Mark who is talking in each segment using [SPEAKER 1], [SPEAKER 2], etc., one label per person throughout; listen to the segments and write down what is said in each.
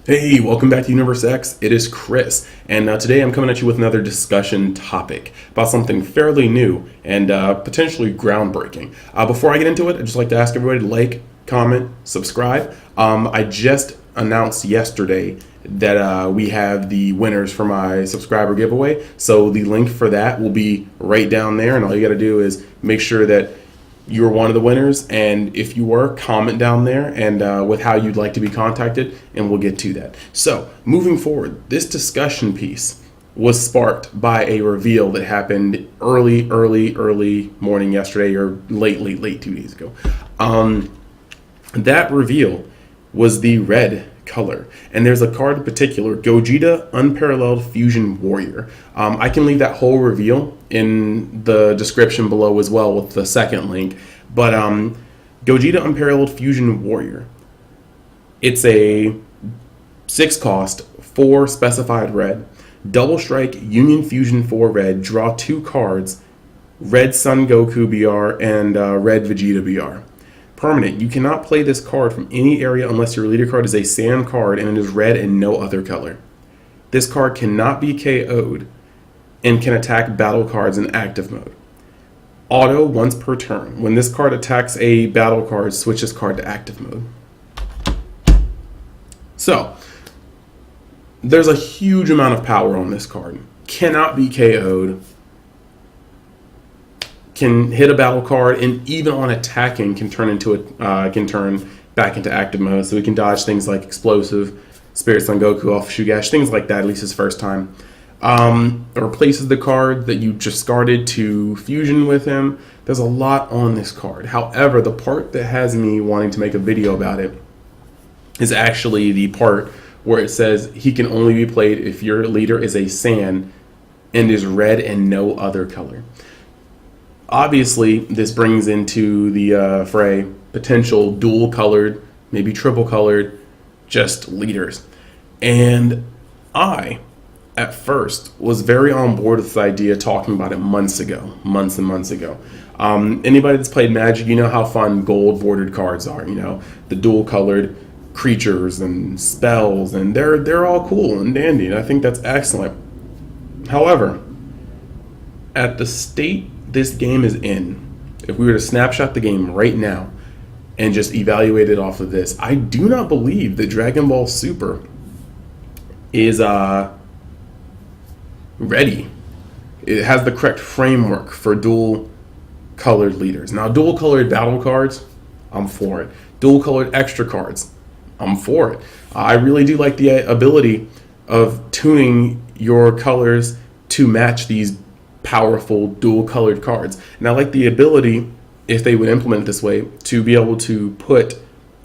[SPEAKER 1] Hey, welcome back to Universe X. It is Chris, and today I'm coming at you with another discussion topic about something fairly new and potentially groundbreaking. Before I get into it, I'd just like to ask everybody to like, comment, subscribe. I just announced yesterday that we have the winners for my subscriber giveaway, so the link for that will be right down there, and all you got to do is make sure that you're one of the winners, and if you were, comment down there and with how you'd like to be contacted, and we'll get to that. So moving forward, this discussion piece was sparked by a reveal that happened early morning yesterday, or late 2 days ago. That reveal was the red color, and there's a card in particular, Gogeta Unparalleled Fusion Warrior. I can leave that whole reveal in the description below as well with the second link, but Gogeta Unparalleled Fusion Warrior, it's a 6 cost 4 specified red, double strike Union Fusion 4 red, draw 2 cards, red Sun Goku BR and red Vegeta BR. Permanent. You cannot play this card from any area unless your leader card is a sand card and it is red and no other color. This card cannot be KO'd and can attack battle cards in active mode. Auto once per turn. When this card attacks a battle card, switch this card to active mode. So, there's a huge amount of power on this card. Cannot be KO'd. Can hit a battle card, and even on attacking can turn back into active mode. So we can dodge things like Explosive, Spirit Sun Goku off Shugash, things like that. At least his first time. It replaces the card that you discarded to fusion with him. There's a lot on this card. However, the part that has me wanting to make a video about it is actually the part where it says he can only be played if your leader is a sand and is red and no other color. Obviously, this brings into the fray potential dual-colored, maybe triple-colored, just leaders. And I, at first, was very on board with this idea, talking about it months and months ago. Anybody that's played Magic, you know how fun gold-bordered cards are, the dual-colored creatures and spells, and they're all cool and dandy, and I think that's excellent. However, at the state this game is in, if we were to snapshot the game right now and just evaluate it off of this, I do not believe that Dragon Ball Super is ready. It has the correct framework for dual colored leaders. Now, dual colored battle cards, I'm for it. Dual colored extra cards, I'm for it. I really do like the ability of tuning your colors to match these powerful dual-colored cards. And I like the ability, if they would implement it this way, to be able to put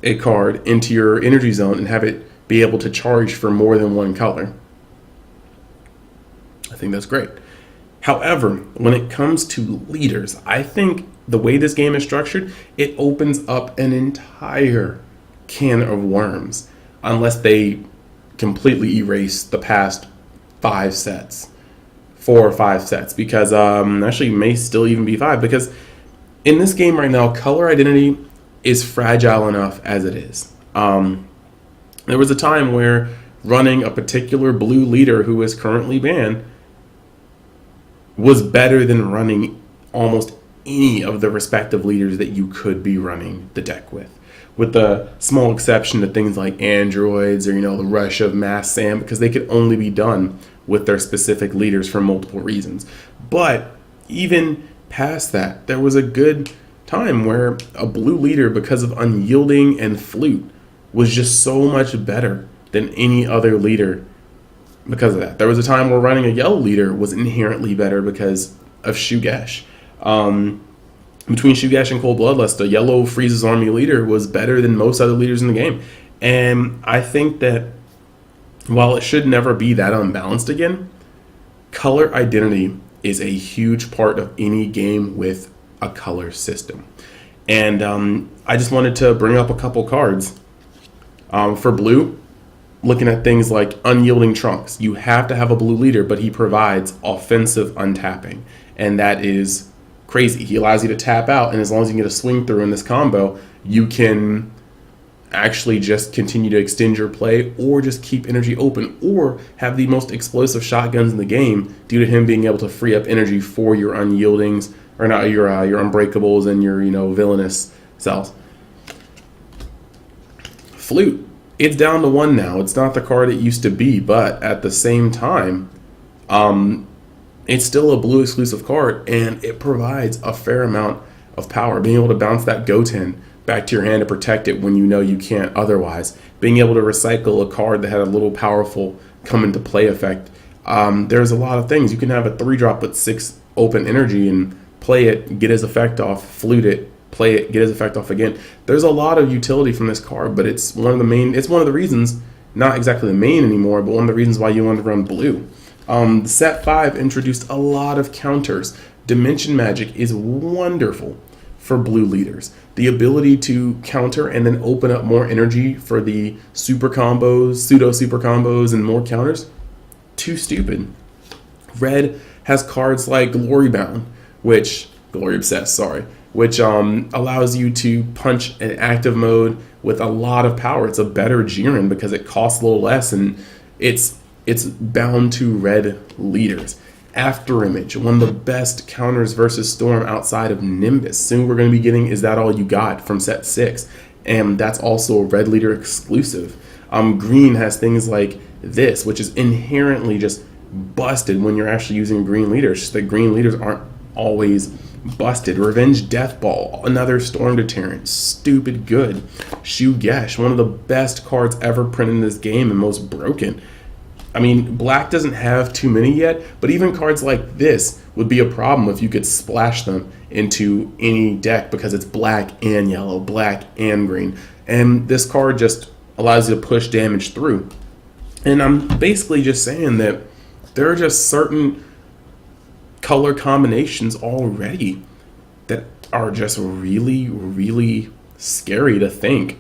[SPEAKER 1] a card into your energy zone and have it be able to charge for more than one color. I think that's great. However, when it comes to leaders, I think the way this game is structured, it opens up an entire can of worms unless they completely erase the past 4 or 5 sets, because actually may still even be 5, because in this game right now, color identity is fragile enough as it is. There was a time where running a particular blue leader who is currently banned was better than running almost any of the respective leaders that you could be running the deck with the small exception to things like androids or the rush of mass sand, because they could only be done with their specific leaders for multiple reasons. But even past that, there was a good time where a blue leader, because of unyielding and flute, was just so much better than any other leader because of that. There was a time where running a yellow leader was inherently better because of Shugash. Between Shugash and Cold Bloodlust, a yellow Frieza's Army leader was better than most other leaders in the game. And I think that while it should never be that unbalanced again, color identity is a huge part of any game with a color system. And I just wanted to bring up a couple cards. For blue, looking at things like Unyielding Trunks. You have to have a blue leader, but he provides offensive untapping. And that is crazy. He allows you to tap out, and as long as you can get a swing through in this combo, you can actually just continue to extend your play, or just keep energy open, or have the most explosive shotguns in the game due to him being able to free up energy for your unyieldings, or not your unbreakables and your villainous cells. Flute, it's down to 1 now. It's not the card it used to be, but at the same time, it's still a blue exclusive card, and it provides a fair amount of power. Being able to bounce that Goten back to your hand to protect it when you know you can't otherwise. Being able to recycle a card that had a little powerful come into play effect. There's a lot of things. You can have a 3-drop with 6 open energy and play it, get his effect off, flute it, play it, get his effect off again. There's a lot of utility from this card, but it's one of the reasons, not exactly the main anymore, but one of the reasons why you want to run blue. Set 5 introduced a lot of counters. Dimension Magic is wonderful for blue leaders. The ability to counter and then open up more energy for the super combos, pseudo super combos, and more counters, too stupid. Red has cards like Glory Obsessed, which allows you to punch in active mode with a lot of power. It's a better Jiren because it costs a little less, and it's bound to red leaders. After Image, one of the best counters versus Storm outside of Nimbus. Soon we're going to be getting Is That All You Got from set 6, and that's also a red leader exclusive. Green has things like this, which is inherently just busted when you're actually using a green leader. It's just that green leaders aren't always busted. Revenge Death Ball, another Storm deterrent, stupid good. Shugesh, one of the best cards ever printed in this game and most broken. I mean, black doesn't have too many yet, but even cards like this would be a problem if you could splash them into any deck because it's black and yellow, black and green. And this card just allows you to push damage through. And I'm basically just saying that there are just certain color combinations already that are just really, really scary to think,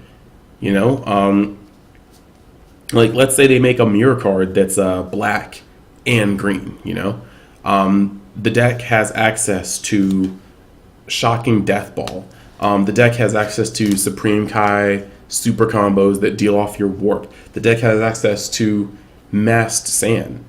[SPEAKER 1] like, let's say they make a mirror card that's black and green, The deck has access to Shocking Death Ball. The deck has access to Supreme Kai super combos that deal off your warp. The deck has access to Masked Sand,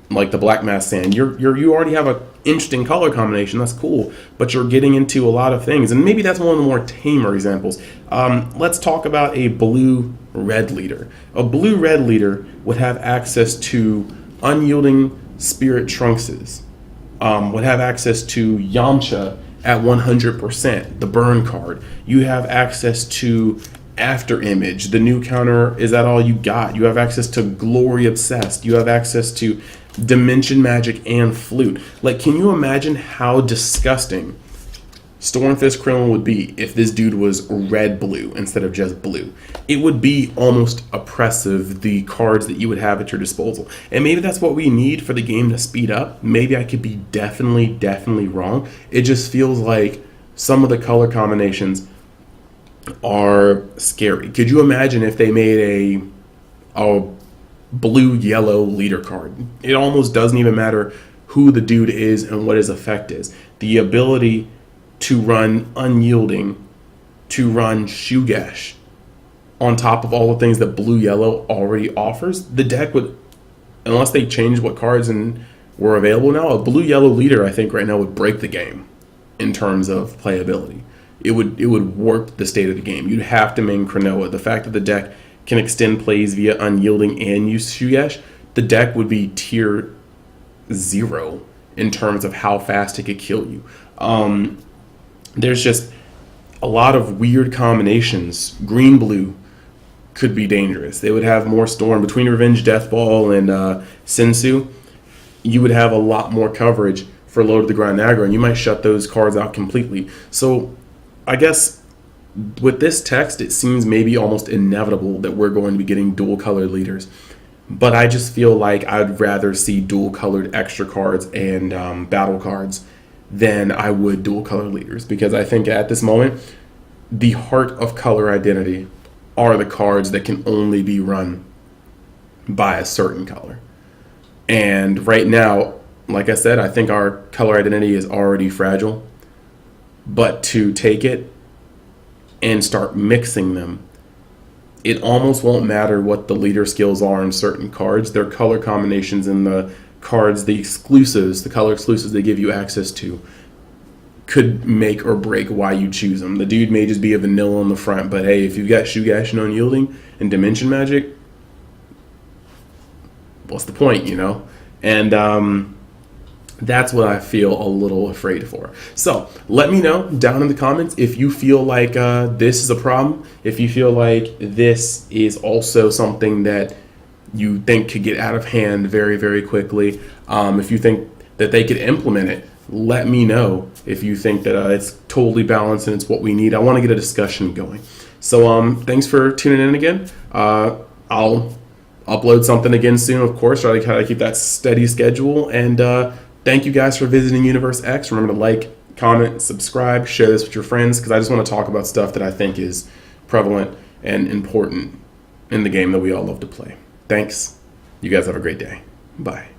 [SPEAKER 1] like the Black Masked Sand. You already have an interesting color combination. That's cool, but you're getting into a lot of things, and maybe that's one of the more tamer examples. Let's talk about a blue-red leader. A blue-red leader would have access to Unyielding Spirit Trunkses, would have access to Yamcha at 100%, the burn card. You have access to After Image, the new counter, Is That All You Got? You have access to Glory Obsessed. You have access to Dimension Magic and Flute. Like, can you imagine how disgusting Stormfist Krillin would be if this dude was red-blue instead of just blue? It would be almost oppressive, the cards that you would have at your disposal. And maybe that's what we need for the game to speed up. Maybe I could be definitely wrong. It just feels like some of the color combinations are scary. Could you imagine if they made a blue-yellow leader card? It almost doesn't even matter who the dude is and what his effect is. The ability to run Unyielding, to run Shugesh, on top of all the things that blue-yellow already offers, the deck would, unless they changed what cards and were available now, a blue-yellow leader, I think, right now would break the game in terms of playability. It would warp the state of the game. You'd have to main Cronoa. The fact that the deck can extend plays via Unyielding and use Shugesh, the deck would be tier 0 in terms of how fast it could kill you. There's just a lot of weird combinations. Green-blue could be dangerous. They would have more Storm. Between Revenge Death Ball and Sensu, you would have a lot more coverage for Load of the Grind aggro, and you might shut those cards out completely. So I guess with this text, it seems maybe almost inevitable that we're going to be getting dual-colored leaders. But I just feel like I'd rather see dual-colored extra cards and battle cards than I would dual-colored leaders. Because I think at this moment, the heart of color identity are the cards that can only be run by a certain color. And right now, like I said, I think our color identity is already fragile. But to take it and start mixing them it almost won't matter what the leader skills are in certain cards. Their color combinations in the cards, the exclusives, the color exclusives they give you access to, could make or break why you choose them. The dude may just be a vanilla on the front, but hey, if you've got Shugash and Unyielding and Dimension Magic, what's the point, you know? And that's what I feel a little afraid for. So let me know down in the comments if you feel like this is a problem, if you feel like this is also something that you think could get out of hand very, very quickly. If you think that they could implement it, let me know if you think that it's totally balanced and it's what we need. I want to get a discussion going. So thanks for tuning in again. I'll upload something again soon, of course. Try to kind of keep that steady schedule. And thank you guys for visiting Universe X. Remember to like, comment, subscribe, share this with your friends, because I just want to talk about stuff that I think is prevalent and important in the game that we all love to play. Thanks. You guys have a great day. Bye.